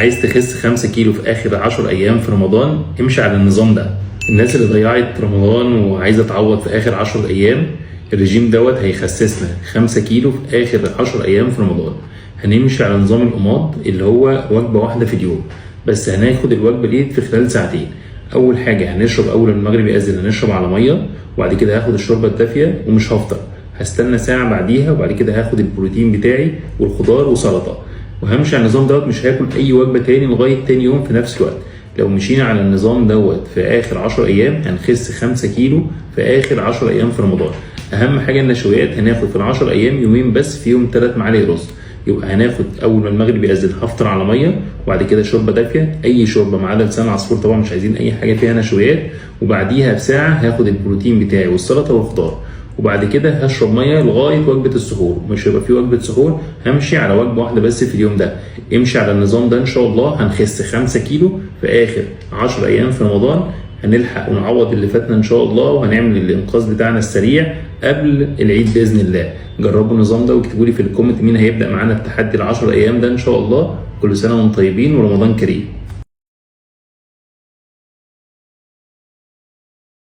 عايز تخس 5 كيلو في اخر 10 ايام في رمضان، امشي على النظام ده. الناس اللي ضيعت رمضان وعايزه تعوض في اخر 10 ايام، الرجيم دوت هيخسسنا 5 كيلو في اخر 10 ايام في رمضان. هنمشي على نظام القماط اللي هو وجبه واحده في اليوم، بس هناخد الوجبه دي في خلال ساعتين. اول حاجه هنشرب اول المغرب يأذن، هنشرب على ميه، وبعد كده هاخد الشوربه الدافيه ومش هفطر. هستنى ساعه بعديها، وبعد كده هاخد البروتين بتاعي والخضار وسلطه، وهمشي على النظام دوت. مش هاكل اي وجبه تاني لغايه تاني يوم في نفس الوقت. لو مشينا على النظام دوت في اخر 10 ايام هنخس 5 كيلو في اخر 10 ايام في رمضان. اهم حاجه النشويات، هناخد في ال10 ايام يومين بس فيهم 3 معالق رز. يبقى هناخد اول ما المغرب يأذن هفطر على ميه، وبعد كده شوربه دافيه، اي شوربه ما عدا لسان عصفور طبعا، مش عايزين اي حاجه فيها نشويات. وبعديها بساعه هاخد البروتين بتاعي والسلطه والخضار، وبعد كده هشرب ميه لغايه وجبه السحور. مش هيبقى في وجبه سحور، همشي على وجبه واحده بس في اليوم ده. امشي على النظام ده ان شاء الله هنخس 5 كيلو في اخر 10 ايام في رمضان. هنلحق ونعوض اللي فاتنا ان شاء الله، وهنعمل الانقاذ بتاعنا السريع قبل العيد باذن الله. جربوا النظام ده واكتبوا لي في الكومنت مين هيبدا معانا التحدي ال10 ايام ده ان شاء الله. كل سنه وانتم طيبين ورمضان كريم.